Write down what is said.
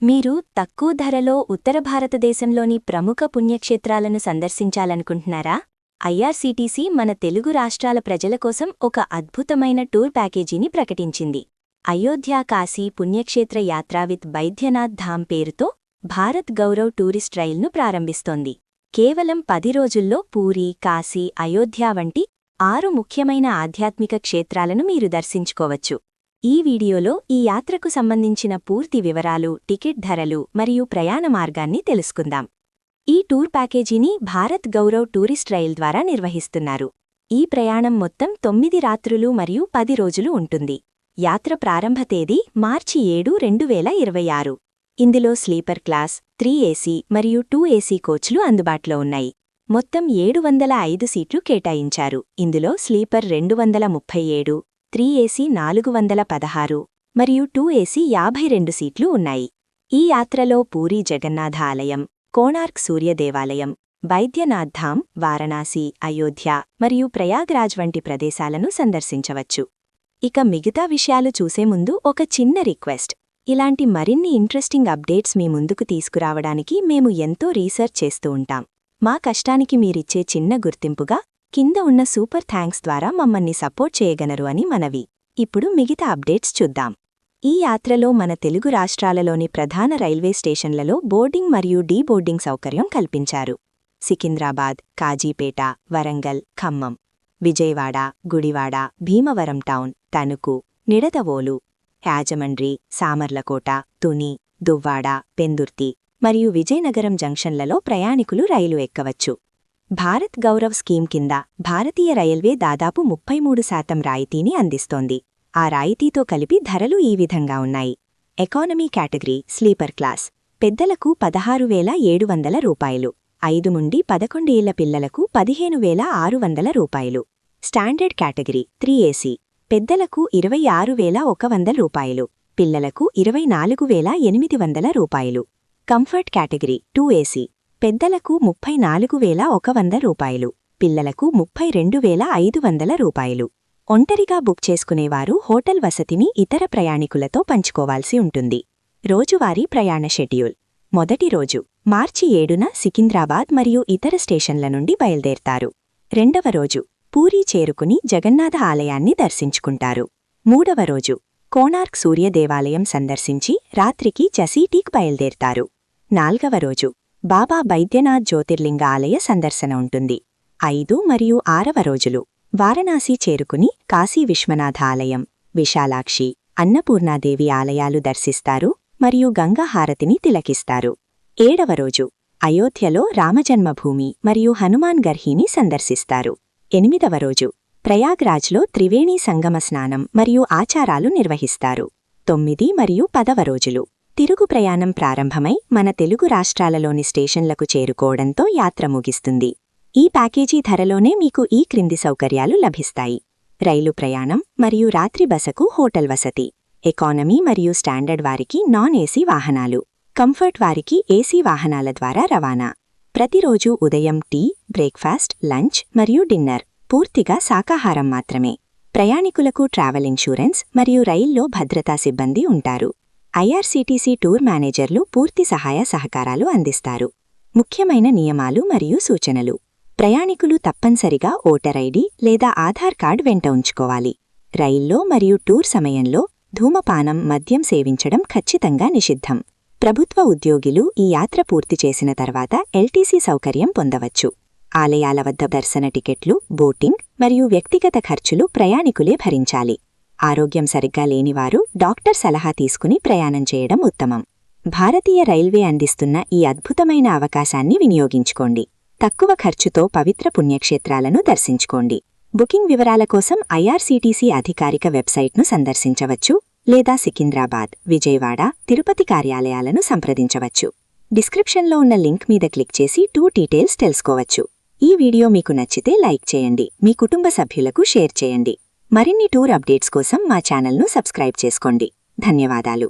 మీరు తక్కువ ధరలో ఉత్తర భారతదేశంలోని ప్రముఖ పుణ్యక్షేత్రాలను సందర్శించాలనుకుంటున్నారా? ఐఆర్సీటీసీ మన తెలుగు రాష్ట్రాల ప్రజల కోసం ఒక అద్భుతమైన టూర్ ప్యాకేజీని ప్రకటించింది. అయోధ్య కాశీ పుణ్యక్షేత్ర యాత్ర విత్ బైద్యనాథ్ ధామ్ పేరుతో భారత్ గౌరవ్ టూరిస్ట్ రైల్ను ప్రారంభిస్తోంది. కేవలం 10 రోజుల్లో పూరీ, కాశీ, అయోధ్య వంటి 6 ముఖ్యమైన ఆధ్యాత్మిక క్షేత్రాలను మీరు దర్శించుకోవచ్చు. ఈ వీడియోలో ఈ యాత్రకు సంబంధించిన పూర్తి వివరాలు, టికెట్ ధరలు మరియు ప్రయాణ మార్గాన్ని తెలుసుకుందాం. ఈ టూర్ ప్యాకేజీని భారత్ గౌరవ్ టూరిస్ట్ రైల్ ద్వారా నిర్వహిస్తున్నారు. ఈ ప్రయాణం మొత్తం 9 రాత్రులు మరియు 10 రోజులు ఉంటుంది. యాత్ర ప్రారంభ తేదీ మార్చి 7, 2026. ఇందులో స్లీపర్ క్లాస్, 3 ఏసీ మరియు 2 ఏసీ కోచ్లు అందుబాటులో ఉన్నాయి. మొత్తం 705 సీట్లు కేటాయించారు. ఇందులో స్లీపర్ 237, 3 ఏసీ 416 మరియు 2 ఏసీ 52 సీట్లు ఉన్నాయి. ఈ యాత్రలో పూరీ జగన్నాథ ఆలయం, కోణార్క్ సూర్య దేవాలయం, బైద్యనాథ్ ధామ్, వారణాసి, అయోధ్య మరియు ప్రయాగ్రాజ్ వంటి ప్రదేశాలను సందర్శించవచ్చు. ఇక మిగతా విషయాలు చూసే ముందు ఒక చిన్న రిక్వెస్ట్. ఇలాంటి మరిన్ని ఇంట్రెస్టింగ్ అప్డేట్స్ మీ ముందుకు తీసుకురావడానికి మేము ఎంతో రీసెర్చ్ చేస్తూ ఉంటాం. మా కష్టానికి మీరిచ్చే చిన్న గుర్తింపుగా కింద ఉన్న సూపర్ థ్యాంక్స్ ద్వారా మమ్మల్ని సపోర్ట్ చేయగలరు అని మనవి. ఇప్పుడు మిగతా అప్డేట్స్ చూద్దాం. ఈ యాత్రలో మన తెలుగు రాష్ట్రాలలోని ప్రధాన రైల్వే స్టేషన్లలో బోర్డింగ్ మరియు డీబోర్డింగ్ సౌకర్యం కల్పించారు. సికింద్రాబాద్, కాజీపేట, వరంగల్, ఖమ్మం, విజయవాడ, గుడివాడ, భీమవరం టౌన్, తణుకు, నిడదవోలు, యాజమండ్రి, సామర్లకోట, తుని, దువ్వాడ, పెందుర్తి మరియు విజయనగరం జంక్షన్లలో ప్రయాణికులు రైలు ఎక్కవచ్చు. భారత్ గౌరవ్ స్కీమ్ కింద భారతీయ రైల్వే దాదాపు 33% రాయితీని అందిస్తోంది. ఆ రాయితీతో కలిపి ధరలు ఈ విధంగా ఉన్నాయి. ఎకానమీ కేటగిరీ స్లీపర్ క్లాస్ పెద్దలకు 16,700 రూపాయలు, 5 నుండి 11 ఏళ్ల పిల్లలకు 15,600 రూపాయలు. స్టాండర్డ్ కేటగిరీ 3 ఏసీ పెద్దలకు 26,100 రూపాయలు, పిల్లలకు 24,800 రూపాయలు. కంఫర్ట్ కేటగిరీ 2 ఏసీ పెద్దలకు 34,100 రూపాయలు, పిల్లలకు 32,500 రూపాయలు. ఒంటరిగా బుక్ చేసుకునేవారు హోటల్ వసతిని ఇతర ప్రయాణికులతో పంచుకోవాల్సి ఉంటుంది. రోజువారీ ప్రయాణ షెడ్యూల్. మొదటి రోజు మార్చి 7న సికింద్రాబాద్ మరియు ఇతర స్టేషన్ల నుండి బయల్దేరతారు. రెండవ రోజు పూరీ చేరుకుని జగన్నాథ ఆలయాన్ని దర్శించుకుంటారు. మూడవ రోజు కోణార్క్ సూర్య దేవాలయం సందర్శించి రాత్రికి జసీటీకి బయల్దేరతారు. నాల్గవ రోజు బాబా బైద్యనాథ్ జ్యోతిర్లింగ ఆలయ సందర్శన ఉంటుంది. 5 మరియు 6వ రోజులు వారణాసి చేరుకుని కాశీ విశ్వనాథ ఆలయం, విశాలాక్షి, అన్నపూర్ణాదేవి ఆలయాలు దర్శిస్తారు మరియు గంగా హారతిని తిలకిస్తారు. 7వ రోజు అయోధ్యలో రామజన్మభూమి మరియు హనుమాన్ గర్హీని సందర్శిస్తారు. 8వ రోజు ప్రయాగ్రాజ్లో త్రివేణీ సంగమ స్నానం మరియు ఆచారాలు నిర్వహిస్తారు. 9 మరియు 10వ రోజులు తిరుగు ప్రయాణం ప్రారంభమై మన తెలుగు రాష్ట్రాలలోని స్టేషన్లకు చేరుకోవడంతో యాత్ర ముగిస్తుంది. ఈ ప్యాకేజీ ధరలోనే మీకు ఈ క్రింది సౌకర్యాలు లభిస్తాయి. రైలు ప్రయాణం మరియు రాత్రి బసకు హోటల్ వసతి, ఎకానమీ మరియు స్టాండర్డ్ వారికి నాన్ ఏసీ వాహనాలు, కంఫర్ట్ వారికి ఏసీ వాహనాల ద్వారా రవాణా. ప్రతిరోజు ఉదయం టీ, బ్రేక్ఫాస్ట్, లంచ్ మరియు డిన్నర్ పూర్తిగా శాకాహారం మాత్రమే. ప్రయాణికులకు ట్రావెల్ ఇన్సూరెన్స్ మరియు రైల్లో భద్రతా సిబ్బంది ఉంటారు. ఐఆర్సీటీసీ టూర్ మేనేజర్లు పూర్తి సహాయ సహకారాలు అందిస్తారు. ముఖ్యమైన నియమాలు మరియు సూచనలు. ప్రయాణికులు తప్పనిసరిగా ఓటర్ ఐడి లేదా ఆధార్ కార్డ్ వెంట ఉంచుకోవాలి. రైల్లో మరియు టూర్ సమయంలో ధూమపానం, మద్యం సేవించడం ఖచ్చితంగా నిషిద్ధం. ప్రభుత్వ ఉద్యోగులు ఈ యాత్ర పూర్తి చేసిన తర్వాత ఎల్టీసీ సౌకర్యం పొందవచ్చు. ఆలయాల వద్ద దర్శన టికెట్లు, బోటింగ్ మరియు వ్యక్తిగత ఖర్చులు ప్రయాణికులే భరించాలి. ఆరోగ్యం సరిగ్గా లేనివారు డాక్టర్ సలహా తీసుకుని ప్రయాణం చేయడం ఉత్తమం. భారతీయ రైల్వే అందిస్తున్న ఈ అద్భుతమైన అవకాశాన్ని వినియోగించుకోండి. తక్కువ ఖర్చుతో పవిత్ర పుణ్యక్షేత్రాలను దర్శించుకోండి. బుకింగ్ వివరాల కోసం ఐఆర్సీటీసీ అధికారిక వెబ్సైట్ను సందర్శించవచ్చు లేదా సికింద్రాబాద్, విజయవాడ, తిరుపతి కార్యాలయాలను సంప్రదించవచ్చు. డిస్క్రిప్షన్లో ఉన్న లింక్ మీద క్లిక్ చేసి టూర్ డీటెయిల్స్ తెలుసుకోవచ్చు. ఈ వీడియో మీకు నచ్చితే లైక్ చేయండి, మీ కుటుంబ సభ్యులకు షేర్ చేయండి. మరిన్ని టూర్ అప్డేట్స్ కోసం మా ఛానల్ను సబ్స్క్రైబ్ చేసుకోండి. ధన్యవాదాలు.